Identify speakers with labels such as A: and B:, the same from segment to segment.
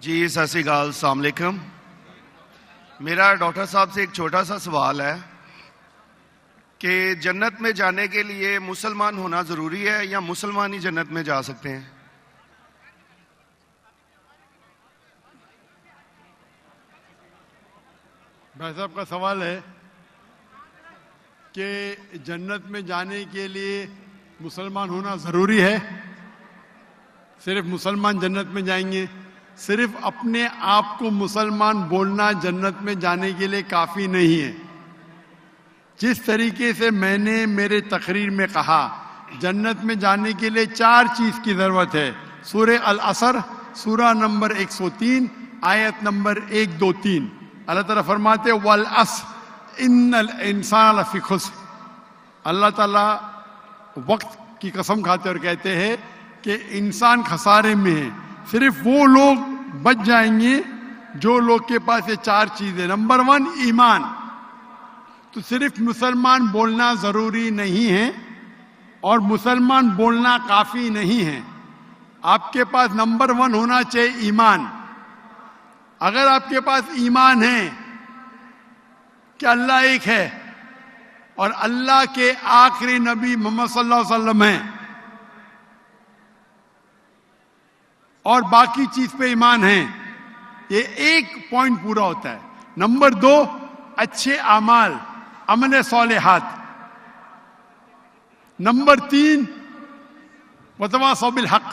A: जी सत श्री अकाल, अस्सलाम वालेकुम। मेरा डॉक्टर साहब से एक छोटा सा सवाल है कि जन्नत में जाने के लिए मुसलमान होना ज़रूरी है या मुसलमान ही जन्नत में जा सकते हैं?
B: भाई साहब का सवाल है कि जन्नत में जाने के लिए मुसलमान होना ज़रूरी है। सिर्फ मुसलमान जन्नत में जाएंगे? सिर्फ अपने आप को मुसलमान बोलना जन्नत में जाने के लिए काफ़ी नहीं है। जिस तरीके से मैंने मेरे तकरीर में कहा, जन्नत में जाने के लिए 4 चीज़ की ज़रूरत है। सूरह अल असर, सूरा नंबर 103, आयत नंबर 1, 2, 3। अल्लाह ताला फरमाते वल अस्र इन्नल इंसान लफी खुस्र। अल्लाह ताला वक्त की कसम खाते और कहते हैं कि इंसान खसारे में है। सिर्फ वो लोग बच जाएंगे जो लोग के पास ये 4 चीजें। नंबर 1 ईमान। तो सिर्फ मुसलमान बोलना जरूरी नहीं है और मुसलमान बोलना काफी नहीं है। आपके पास नंबर 1 होना चाहिए ईमान। अगर आपके पास ईमान है कि अल्लाह एक है और अल्लाह के आखिरी नबी मोहम्मद सल्लल्लाहु अलैहि वसल्लम हैं और बाकी चीज पे ईमान है, ये एक पॉइंट पूरा होता है। नंबर 2 अच्छे अमाल, अमल सालिहात। नंबर 3 वतवासौ बिल हक,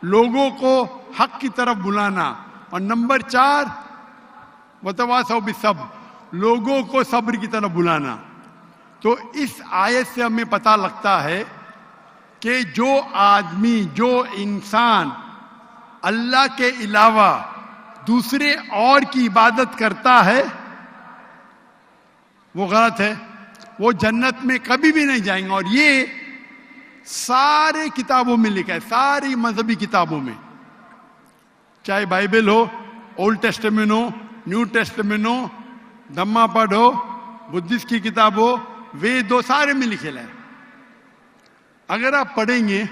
B: लोगों को हक की तरफ बुलाना। और नंबर 4 वतवासौ बिस्सब्र, लोगों को सब्र की तरफ बुलाना। तो इस आयत से हमें पता लगता है कि जो आदमी, जो इंसान अल्लाह के अलावा दूसरे और की इबादत करता है वो गलत है, वो जन्नत में कभी भी नहीं जाएंगे। और ये सारे किताबों में लिखा है, सारी मजहबी किताबों में, चाहे बाइबल हो, ओल्ड टेस्टामेंट हो, न्यू टेस्टामेंट हो, धम्मापद हो, बुद्धिस्ट की किताब हो, वेद हो, सारे में लिखेला है। अगर आप पढ़ेंगे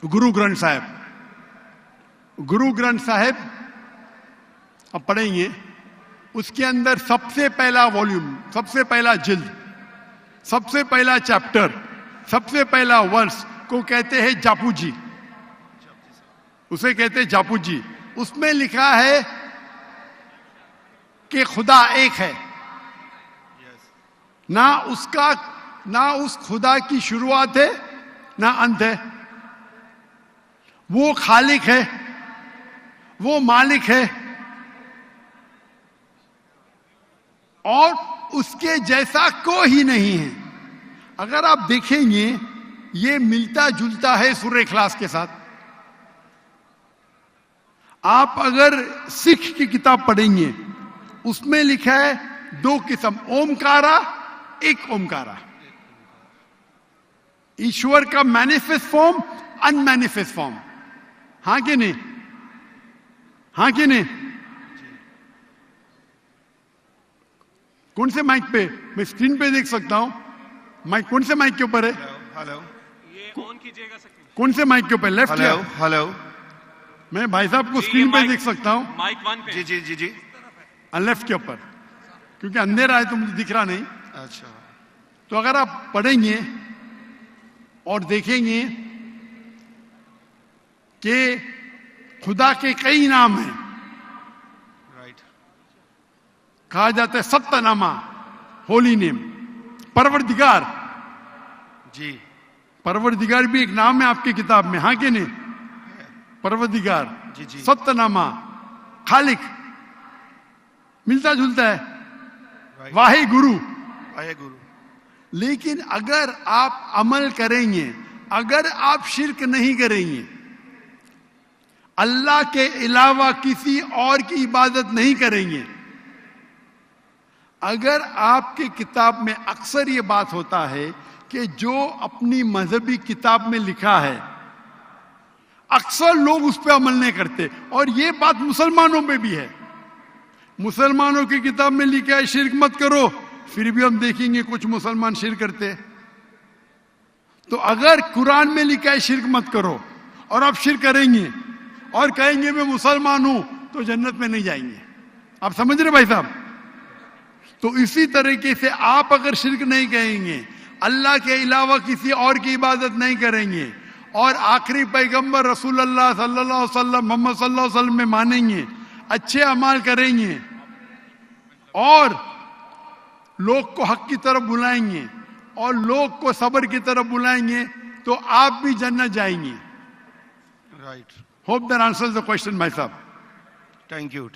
B: गुरु ग्रंथ साहिब, गुरु ग्रंथ साहिब आप पढ़ेंगे, उसके अंदर सबसे पहला वॉल्यूम, सबसे पहला जिल्द, सबसे पहला चैप्टर, सबसे पहला वर्ष को कहते हैं जापू जी। उसे कहते हैं जापू जी। उसमें लिखा है कि खुदा एक है, ना उस खुदा की शुरुआत है ना अंत है। वो खालिक है, वो मालिक है और उसके जैसा कोई ही नहीं है। अगर आप देखेंगे ये मिलता जुलता है सूरह इखलास के साथ। आप अगर सिख की किताब पढ़ेंगे उसमें लिखा है 2 किस्म, ओमकारा, एक ओमकारा। ईश्वर का मैनिफेस्ट फॉर्म, अनमैनिफेस्ट फॉर्म। हाँ कि नहीं? हाँ कि नहीं? कौन से माइक पे? मैं स्क्रीन पे देख सकता हूं। माइक कौन से माइक के ऊपर है?
A: हेलो,
C: ये ऑन कीजिएगा सर।
B: कौन से माइक के ऊपर? लेफ्ट या?
A: हेलो।
B: मैं भाई साहब को स्क्रीन पे देख सकता हूं।
C: माइक 1 पे।
A: जी जी जी जी।
B: लेफ्ट के ऊपर, क्योंकि अंधेरा है तो मुझे दिख रहा नहीं।
A: अच्छा,
B: तो अगर आप पढ़ेंगे और देखेंगे कि खुदा के कई नाम हैं।
A: राइट।
B: कहा जाता है सत्तनामा, होली नेम, परवरदिगार।
A: जी,
B: परवरदिगार भी एक नाम है आपकी किताब में, हाँ कि नहीं? परवरदिगार,
A: जी जी।
B: सत्तनामा, खालिक, मिलता जुलता है।
A: राइट।
B: वाहे गुरु।
A: आए गुरु।
B: लेकिन अगर आप अमल करेंगे, अगर आप शिर्क नहीं करेंगे, अल्लाह के अलावा किसी और की इबादत नहीं करेंगे, अगर आपके किताब में अक्सर ये बात होता है कि जो अपनी मजहबी किताब में लिखा है अक्सर लोग उस पर अमल नहीं करते। और ये बात मुसलमानों में भी है। मुसलमानों की किताब में लिखा है शिर्क मत करो, फिर भी हम देखेंगे कुछ मुसलमान शिर्क करते हैं। तो अगर कुरान में लिखा है शिर्क मत करो और आप शिर्क करेंगे और कहेंगे मैं मुसलमान हूं तो जन्नत में नहीं जाएंगे। आप समझ रहे भाई साहब? तो इसी तरीके से आप अगर शिर्क नहीं कहेंगे, अल्लाह के अलावा किसी और की इबादत नहीं करेंगे और आखिरी पैगंबर रसूल अल्लाह सल्लल्लाहु अलैहि वसल्लम मोहम्मद सल्लल्लाहु अलैहि वसल्लम में मानेंगे, अच्छे अमाल करेंगे और लोग को हक की तरफ बुलाएंगे और लोग को सब्र की तरफ बुलाएंगे, तो आप भी जन्नत जाएंगे।
A: Right.
B: Hope that answers the question भाई साहब।
A: Thank you.